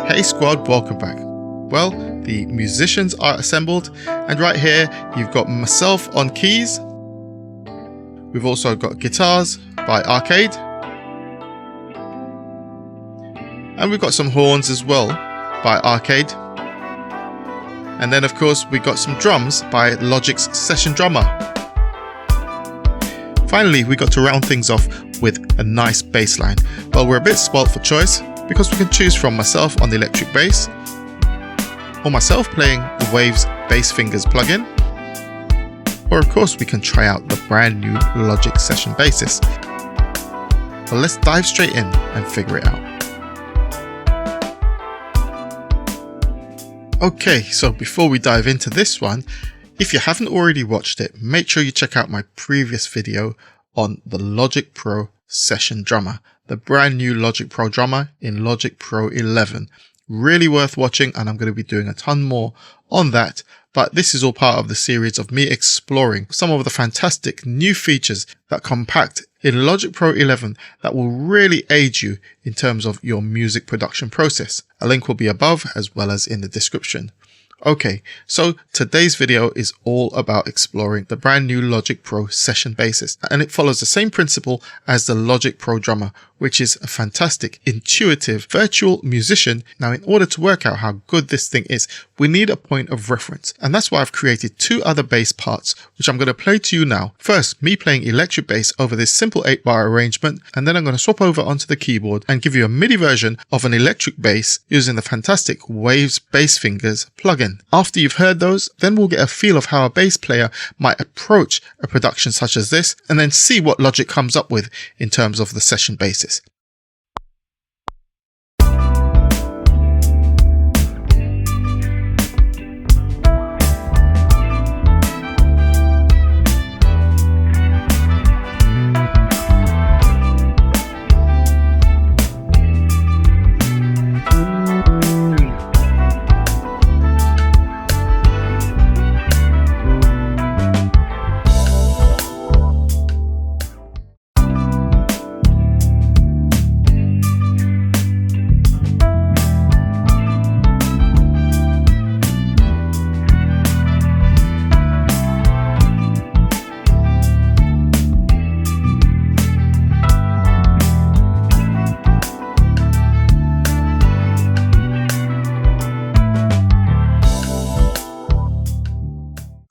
Hey squad, welcome back. Well, the musicians are assembled, and right here you've got myself on keys. We've also got guitars by Arcade, and we've got some horns as well by Arcade, and then of course we got some drums by Logic's Session Drummer. Finally, we got to round things off with a nice bass line. Well, we're a bit spoilt for choice because we can choose from myself on the electric bass, or myself playing the Waves Bass Fingers plugin, or of course we can try out the brand new Logic Session Bassist. Well, let's dive straight in and figure it out. Okay, so before we dive into this one, if you haven't already watched it, make sure you check out my previous video on the Logic Pro Session Drummer, the brand new Logic Pro drummer in Logic Pro 11. Really worth watching, and I'm going to be doing a ton more on that. But this is all part of the series of me exploring some of the fantastic new features that come packed in Logic Pro 11 that will really aid you in terms of your music production process. A link will be above as well as in the description. Okay, so today's video is all about exploring the brand new Logic Pro Session Bassist, and it follows the same principle as the Logic Pro Drummer, which is a fantastic, intuitive, virtual musician. Now, in order to work out how good this thing is, we need a point of reference, and that's why I've created two other bass parts, which I'm going to play to you now. First, me playing electric bass over this simple 8-bar arrangement, and then I'm going to swap over onto the keyboard and give you a MIDI version of an electric bass using the fantastic Waves Bass Fingers plugin. After you've heard those, then we'll get a feel of how a bass player might approach a production such as this, and then see what Logic comes up with in terms of the session basis.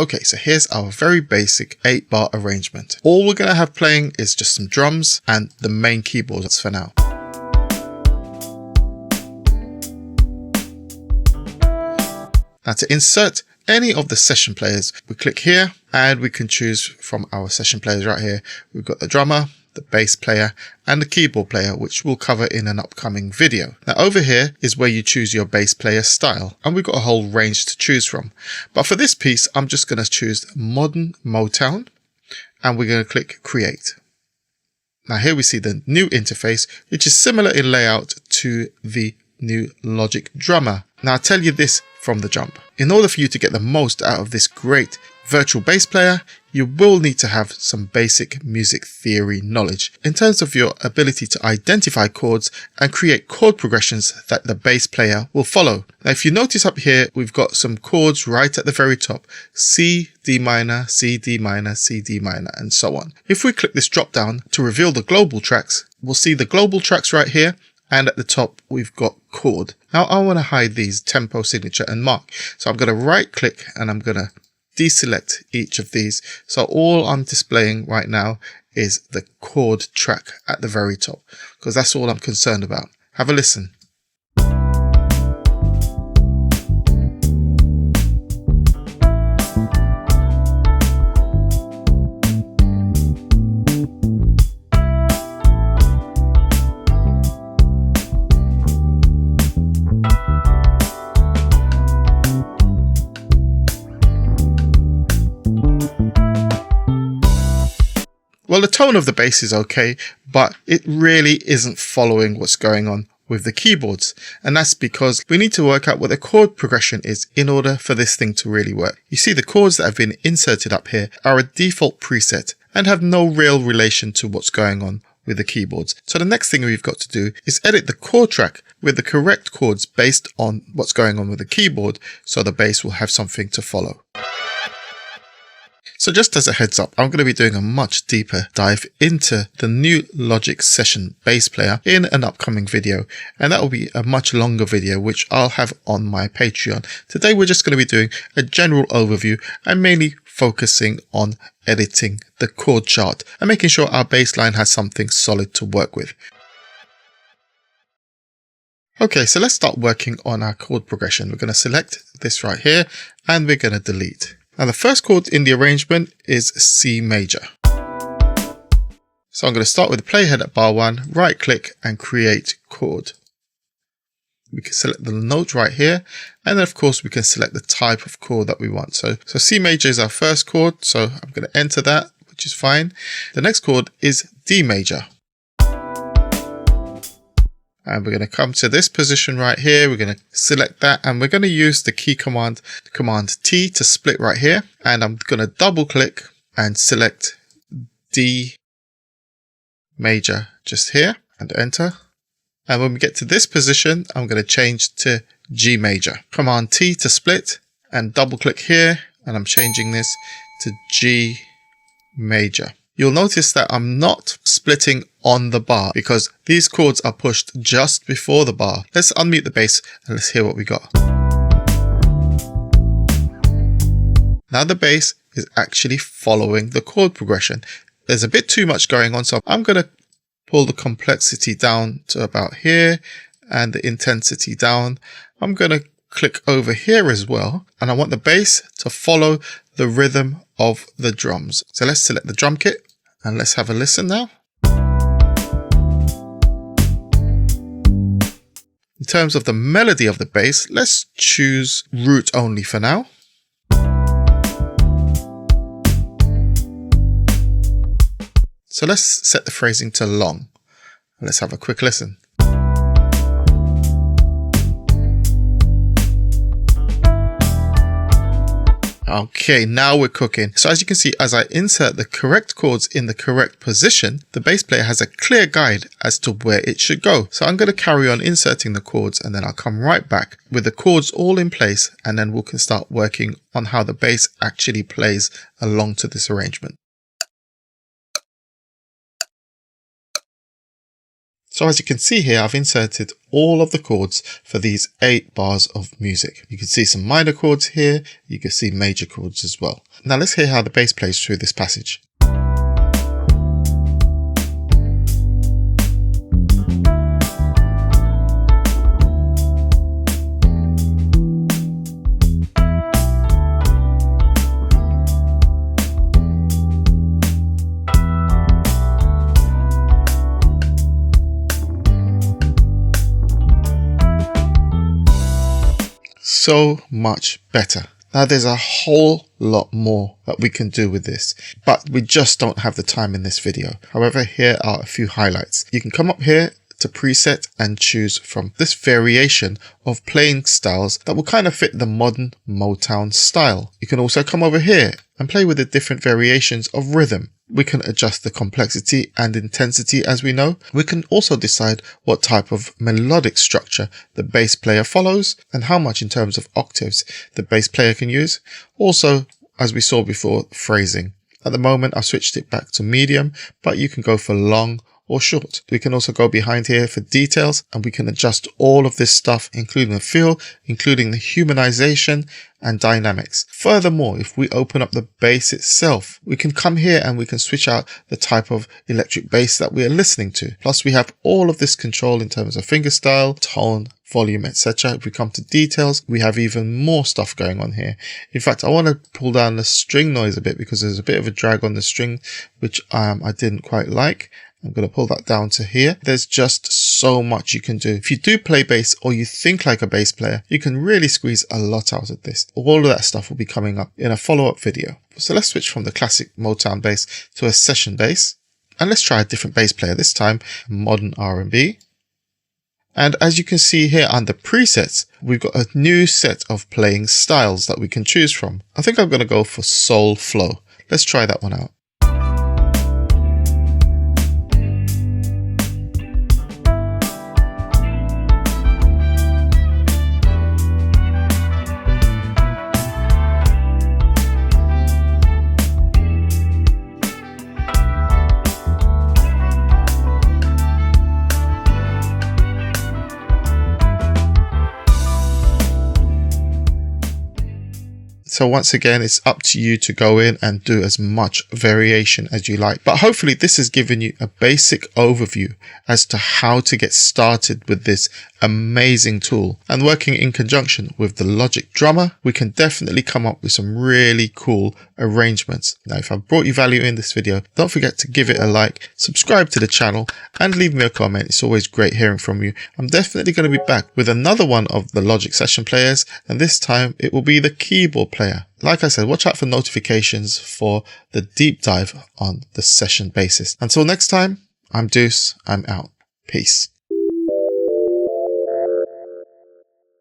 Okay, so here's our very basic 8-bar arrangement. All we're going to have playing is just some drums and the main keyboards for now. Now, to insert any of the session players, we click here and we can choose from our session players right here. We've got the drummer, the bass player, and the keyboard player, which we'll cover in an upcoming video. Now, over here is where you choose your bass player style, and we've got a whole range to choose from. But for this piece, I'm just going to choose Modern Motown, and we're going to click Create. Now, here we see the new interface, which is similar in layout to the new Logic Drummer. Now, I'll tell you this from the jump. In order for you to get the most out of this great virtual bass player, you will need to have some basic music theory knowledge in terms of your ability to identify chords and create chord progressions that the bass player will follow. Now, if you notice up here, we've got some chords right at the very top: C, D minor, C, D minor, C, D minor, and so on. If we click this drop down to reveal the global tracks, we'll see the global tracks right here, and at the top we've got chord. Now, I want to hide these tempo, signature, and mark, so I'm going to right click and I'm going to deselect each of these. So all I'm displaying right now is the chord track at the very top, because that's all I'm concerned about. Have a listen. Well, the tone of the bass is okay, but it really isn't following what's going on with the keyboards, and that's because we need to work out what the chord progression is in order for this thing to really work. You see, the chords that have been inserted up here are a default preset and have no real relation to what's going on with the keyboards. So the next thing we've got to do is edit the chord track with the correct chords based on what's going on with the keyboard, so the bass will have something to follow. So just as a heads up, I'm going to be doing a much deeper dive into the new Logic Session bass player in an upcoming video, and that will be a much longer video which I'll have on my Patreon. Today we're just going to be doing a general overview and mainly focusing on editing the chord chart and making sure our bass line has something solid to work with. Okay, so let's start working on our chord progression. We're going to select this right here and we're going to delete. Now the first chord in the arrangement is C major. So I'm going to start with the playhead at bar 1, right click and create chord. We can select the note right here, and then of course we can select the type of chord that we want. So C major is our first chord, so I'm going to enter that, which is fine. The next chord is D major. And we're going to come to this position right here. We're going to select that and we're going to use the key command, Command T, to split right here. And I'm going to double click and select D major just here and enter. And when we get to this position, I'm going to change to G major. Command T to split and double click here. And I'm changing this to G major. You'll notice that I'm not splitting on the bar because these chords are pushed just before the bar. Let's unmute the bass and let's hear what we got. Now the bass is actually following the chord progression. There's a bit too much going on, so I'm going to pull the complexity down to about here and the intensity down. I'm going to click over here as well, and I want the bass to follow the rhythm of the drums. So let's select the drum kit and let's have a listen now. In terms of the melody of the bass, let's choose root only for now. So let's set the phrasing to long. Let's have a quick listen. Okay, now we're cooking. So as you can see, as I insert the correct chords in the correct position, the bass player has a clear guide as to where it should go. So I'm going to carry on inserting the chords and then I'll come right back with the chords all in place, and then we can start working on how the bass actually plays along to this arrangement. So as you can see here, I've inserted all of the chords for these 8 bars of music. You can see some minor chords here. You can see major chords as well. Now let's hear how the bass plays through this passage. So much better. Now there's a whole lot more that we can do with this, but we just don't have the time in this video. However, here are a few highlights. You can come up here to preset and choose from this variation of playing styles that will kind of fit the modern Motown style. You can also come over here and play with the different variations of rhythm. We can adjust the complexity and intensity as we know. We can also decide what type of melodic structure the bass player follows and how much in terms of octaves the bass player can use. Also, as we saw before, phrasing. At the moment, I've switched it back to medium, but you can go for long or short. We can also go behind here for details, and we can adjust all of this stuff, including the feel, including the humanization and dynamics. Furthermore, if we open up the bass itself, we can come here and we can switch out the type of electric bass that we are listening to. Plus we have all of this control in terms of fingerstyle, tone, volume, etc. If we come to details, we have even more stuff going on here. In fact, I want to pull down the string noise a bit because there's a bit of a drag on the string, which I didn't quite like. I'm going to pull that down to here. There's just so much you can do. If you do play bass or you think like a bass player, you can really squeeze a lot out of this. All of that stuff will be coming up in a follow-up video. So let's switch from the classic Motown bass to a session bass. And let's try a different bass player, this time modern R&B. And as you can see here under presets, we've got a new set of playing styles that we can choose from. I think I'm going to go for Soul Flow. Let's try that one out. So once again, it's up to you to go in and do as much variation as you like. But hopefully this has given you a basic overview as to how to get started with this amazing tool. And working in conjunction with the Logic Drummer, we can definitely come up with some really cool arrangements. Now, if I've brought you value in this video, don't forget to give it a like, subscribe to the channel, and leave me a comment. It's always great hearing from you. I'm definitely going to be back with another one of the Logic session players, and this time it will be the keyboard player. Like I said, watch out for notifications for the deep dive on the session bassist. Until next time, I'm Deuce. I'm out. Peace.